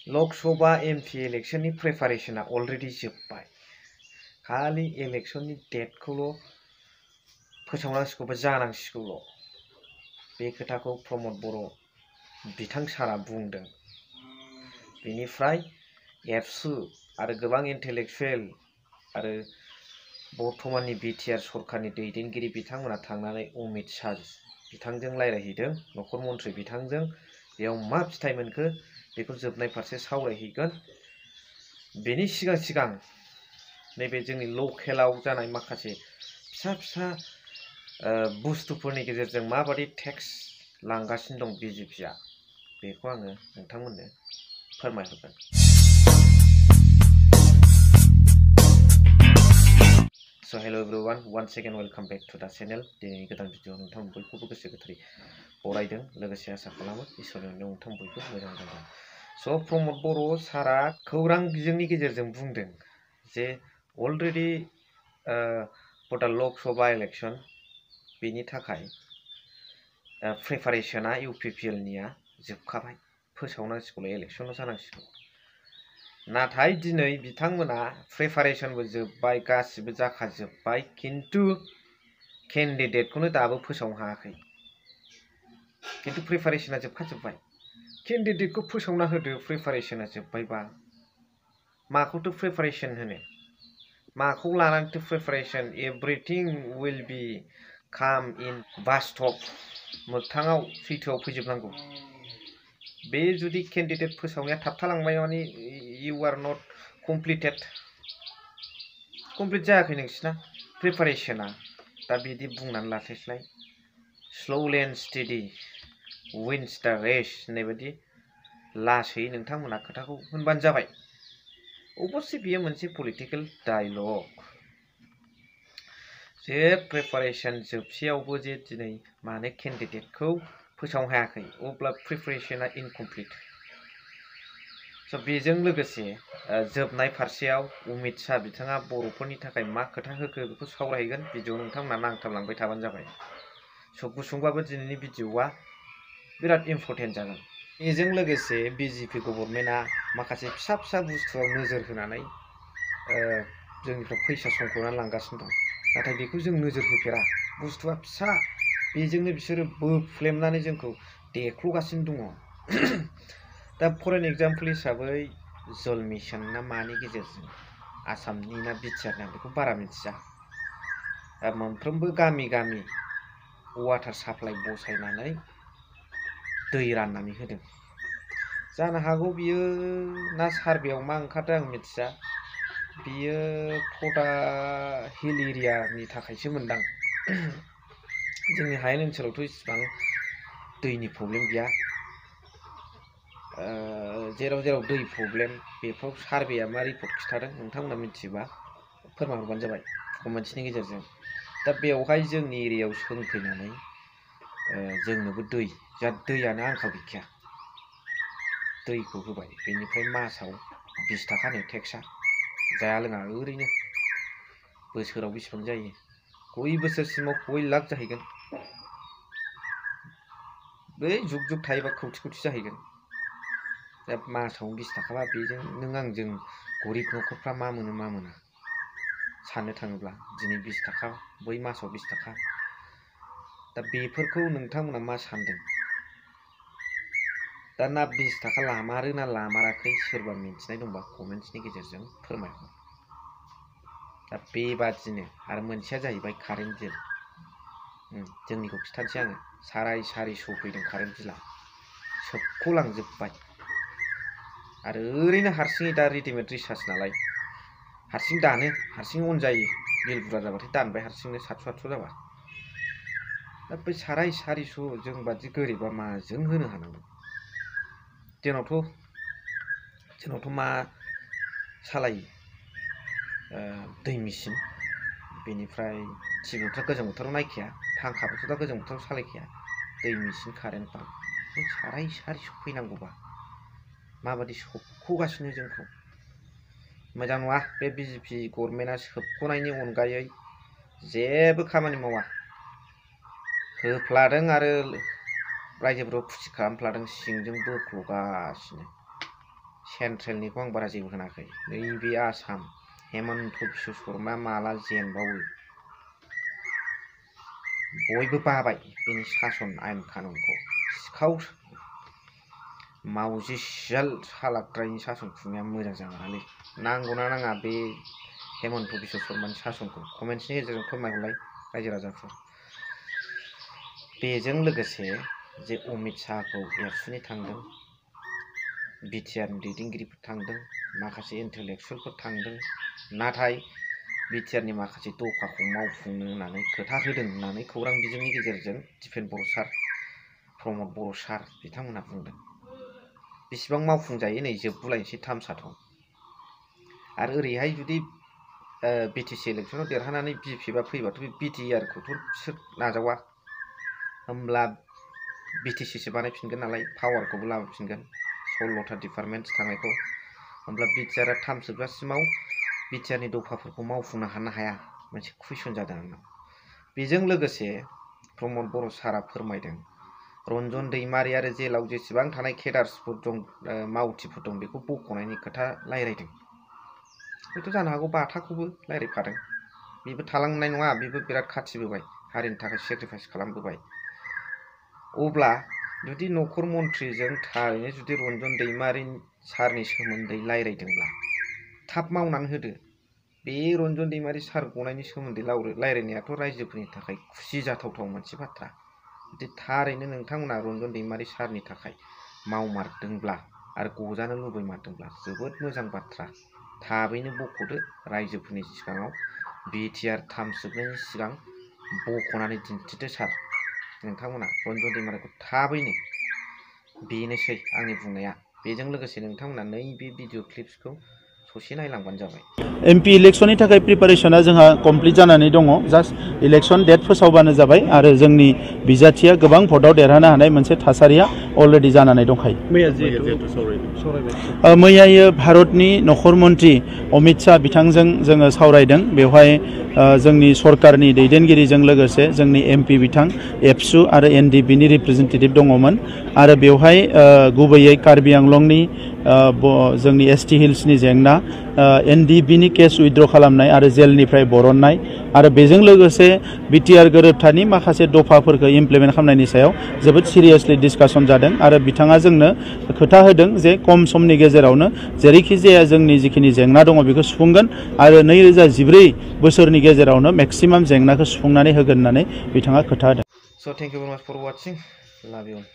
Lok Sabha MP इलेक्शननि प्रिपारेशना already जोब्बाय खालि इलेक्शननि डेटखौल' फोसावनांसिगौ बा जानांसिगौल' बे खोथाखौ प्रमद बर' बिथां सारा बुंदों बेनिफ्राय एबसु आरो गोबां इन्टेलेक्सुवेल आरो बर्तमाननि बिटिआर सरकारनि दैदेनगिरि बिथांमोना थांनानै अमित शाह बिथांजों रायज्लायहैदों नखर मन्थ्रि बिथांजों बेयाव मा फिथाइ मोनखो बेखौ जोबनाय फारसे सावरायहैगोन बेनि सिगां सिगां नैबे जोंनि लकेलाव जानाय माखासे फिसा फिसा बुस्थुफोरनि गेजेरजों माबादि टेक्स लांगासिनो दं बिजेपिआ बेखौ आङो नोंथांमोननो फोरमायहरगोन। So hello everyone, once again welcome back to the channel. दिनैनि गोदान भिडिअ नोंथां बयखौबो गोसो गोथारै बरायदों लोगोसे आसा खालामो इसोरनि अननायाव नोंथां बयबो मोजां जागोन। स' प्रमद बर' सारा खौरां बिजोंनि गेजेरजों बुंदों जे अलरेडि फर दा लकसभा इलेक्शन बेनि थाखाय प्रिपारेशना इउपिपिएलनिया जोबखाबाय फोसावनांसिगौल' इलेक्शनल' जानांसिगौ नाथाय दिनै बिथांमोना प्रिपारेशनबो जोब्बाय गासिबो जाखाजोब्बाय किन्तु केन्डिडेटखौनो दाबो फोसावनो हायाखै किन्तु प्रिपारेशना जोबखाजोब्बाय केन्डिडेटखौ फोसावना होदो प्रिपारेशना जोब्बायबा माखौथो प्रिपारेशन होनो माखौ लानानैथो प्रिपारेशन एभ्रिथिं विल बी काम इन बास्तब मोगथाङाव सैथोआव फैजोबनांगौ बे जुदि केन्डिडेट फोसावनाया थाबथालांबाय माने इउ आर नट कमप्लिट जायाखै नोंसिना प्रिपारेशना दा बिदि बुंनानै लास्लायस्लाय स्ल'लि एन्ड स्टेडि विन्स दा रेस होननाय बायदि लासै नोंथांमोना खोथाखौ होनबानो जाबाय अबस्से बियो मोनसे पलिटिकेल डायलग जे प्रिपारेशन जोबसेयावबो जे दिनै माने केन्डिडेटखौ फोसावनो हायाखै अब्ला प्रिपारेशना इनकमप्लिट स' बेजों लोगोसे जोबनाय फारसेयाव अमित शाह बिथाङा बर'फोरनि थाखाय मा खोथा होखो बेखौ सावरायगोन भिडिअ नोंथांमोना नांथाबलांबाय थाबानो जाबाय स' गुसुंबाबो दिनैनि भिडिअआ बिराद इम्परटेन्ट जागोन बेजों लोगोसे बिजेपि गभर्नमेन्टआ माखासे फिसा फिसा बुस्थुआव नोजोर होनानै जोंनिफ्राय फैसा संख'नानै लांगासिनो दं नाथाय बेखौ जों नोजोर होफेरा बुस्थुआ फिसा बेजोंनो बिसोरो बोफ्लेमनानै जोंखौ देख्ल'गासिनो दङ दा फर एन एग्जाम्पल हिसाबै जल मिशन ना मानि गेजेरजों आसामनि ना बिटिआरनि आं बेखौ बारा मिथिया मोनफ्रोमबो गामि गामि वाटार साप्लाइ बसायनानै दै राननानै होदों जानो हागौ बियो ना सार्भेयाव मा ओंखारदों आं मिथिया बियो फटा हिल एरियानि थाखायसो मोनदां जोंनि हायेन ओनसोलावथ' इसिबां दैनि प्रब्लेम गैया जेराव जेराव दै प्रब्लेम बेफ्राव सार्भेया मा रिपर्ट खिथादों नोंथांमोना मिथियोबा फोरमायहरबानो जाबाय कमेन्ट्सनि गेजेरजों दा बेवहाय जोंनि एरियायाव सोंफैनानै जोंनोबो दैयानो आंखाल गैखाया दैखौ होबाय बेनिफ्राय मासाव 20 थाखानो टेक्सआ जाया लोङा ओरैनो बोसोराव बेसेबां जायो खय बोसोरसिमाव खय लाख जाहैगोन बै जुग जुग थायोबा खौथि खौथि जाहैगोन दा मासाव 20 थाखाबा बेजों नों आंजों गरिब न'खरफ्रा मा मोनो मा मोना साननो थाङोब्ला दिनै 20 थाखा बै मासाव 20 थाखा दा बेफोरखौ नोंथांमोना मा सानदों दा ना 20 थाखा लामारो ना लामाराखै सोरबा मिन्थिनाय दंबा कमेन्ट्सनि गेजेरजों फोरमायहर दा बेबादिनो आरो मोनसेया जाहैबाय कारेन्ट बिल जोंनिखौ खिथानोसै आङो 450 फैदों कारेन्ट बिला सोबख'लांजोब्बाय आरो ओरैनो हारसिङै दा रेडिमेड रिसार्ज नालाय हारसिं दानो हारसिं अन जायो बिल बुरजा जाबाथाय दानबाय हारसिंनो 700-800 जाबा दा बै 450 जों बादि गोरिबा माजों होनो हानांगौ जोंनावथ' मा सालायो दै मेचिन बेनिफ्राय टिभिफ्रा गोजां बोथोराव नायखाया फांखाफोरखौ दा गोजां बोथोराव सालायखाया दै मेचिन कारेन्ट पाम्प 450 फैनांगौबा माबादि सोबख'गासिनो जोंखौ मोजां नङा बे बिजेपि गभर्नमेन्टआ सोबख'नायनि अनगायै जेबो खामानि मावा होफ्लादों आरो रायजोफोरखौ खुसि खालामफ्लादों सिंजों बोख्ल'गासिनो सेन्ट्रेलनिखौ आं बारा जेबो होनाखै नैबे आसाम हेमन्त बिश्व शर्मा माला जेनबावो बयबो बाबाय बेनि सासन आयेन कानुनखौ सिखाव मावजि सियाल सालाकद्रायनि सासन खुंनाया मोजां जागोनालै नांगौना नाङा बे हेमन्त बिश्व शर्मानि सासनखौ कमेन्ट्सनि गेजेरजों फोरमायहरलाय रायजो राजाफोर बेजों लोगोसे जे अमित शाहखौ एरसुनो थांदों बिटिआरनि दैदेनगिरिफोर थांदों माखासे इन्टेलेक्सुयेलफोर थांदों नाथाय बिटिआरनि माखासे दफाखौ मावफुंनो होननानै खोथा होदों होननानै खौरां बिजोंनि गेजेरजों दिपेन बर' सार प्रमद बर' सार बिथांमोनहा बुंदों बेसेबां मावफुंजायो नै जोबगुलायनोसै थामसाथ' आरो ओरैहाय जुदि बिटिसि इलेक्सनाव देरहानानै बिपिएफआ फैबाथ' बे बिटिआरखौथ' बिसोर नाजावा होमब्ला बिटिसिसो बानायफिनगोन नालाय पावारखौबो लाबोफिनगोन 16टा डिपार्टमेन्ट थानायखौ होमब्ला बिटिआरआ थाम जोबजासिमाव बिटिआरनि दफाफोरखौ मावफुंनो हानो हाया मोनसे कुइसन जादों आंनाव बेजों लोगोसे प्रमद बर' सारा फोरमायदों रन्जन दैमारि आरो जेलाव जेसेबां थानाय केडार्सफोर दं मावथिफोर दं बेखौ बख'नायनि खोथा रायलायदों हयथ' जानो हागौ बाथाखौबो रायलायफादों बेबो थालांनाय नङा बेबो बिराद खाथिबोबाय हारिनि थाखाय सेक्रिफाइस खालामबोबाय अब्ला जुदि नखर मन्थ्रिजों थारैनो जुदि रन्जन दैमारि सारनि सोमोन्दै रायलायदोंब्ला थाब मावनानै होदो बे रन्जन दैमारि सार गनायनि सोमोन्दै रायलायनायाथ' रायजोफोरनि थाखाय खुसि जाथावथाव मोनसे बाथ्रा जुदि थारैनो नोंथांमोना रन्जन दैमारि सारनि थाखाय मावमारदोंब्ला आरो गजानो लुबैमारदोंब्ला जोबोद मोजां बाथ्रा थाबैनो बख'दो रायजोफोरनि सिगाङाव बिटिआर थाम जोबनायनि सिगां बख'नानै दिन्थिदो सार नोंथांमोना रन्जन दैमारिखौ थाबैनो बेनोसै आंनि बुंनाया बेजों लोगोसे नोंथांमोना नैबे भिडिअ क्लिप्सखौ ससे नायलांबानो जाबाय एमपि इलेक्शननि थाखाय प्रिपारेशना जोंहा कमप्लिट जानानै दङ जास्ट इलेक्शन डेट फोसावबानो जाबाय आरो जोंनि बिजाथिया गोबां भटआव देरहानो हानाय मोनसे थासारिया अलरेडि जानानै दंखायो मैया भारतनि नखर मन्त्रि अमित शाह बिथांजों जोङो सावरायदों बेवहाय जोंनि सरकारनि दैदेनगिरिजों लोगोसे जोंनि एमपि बिथां एबसु आरो एनडिपिनि रिप्रेजेन्टेटिभ दङमोन आरो बेवहाय गुबैयै कार्बि आंलंनि जोंनि एसटि हिल्सनि जेंना एनडिपिनि केस उइथड्र खालामनाय आरो जेलनिफ्राय बरननाय आरो बेजों लोगोसे बिटिआर गोरोबथानि माखासे दफाफोरखौ इमप्लिमेन्ट खालामनायनि सायाव जोबोद सिरियासलि डिसकासन जादों आरो बिथाङा जोंनो खोथा होदों जे खम समनि गेजेरावनो जेरैखि जाया जोंनि जिखिनि जेंना दङ बेखौ सुफुंगोन आरो 2014 बोसोरनि गेजेरावनो मेक्सिमाम जेंनाखौ सुफुंनानै होगोन होननानै बिथाङा खोथा होदों। So thank you very much for watching. Love you.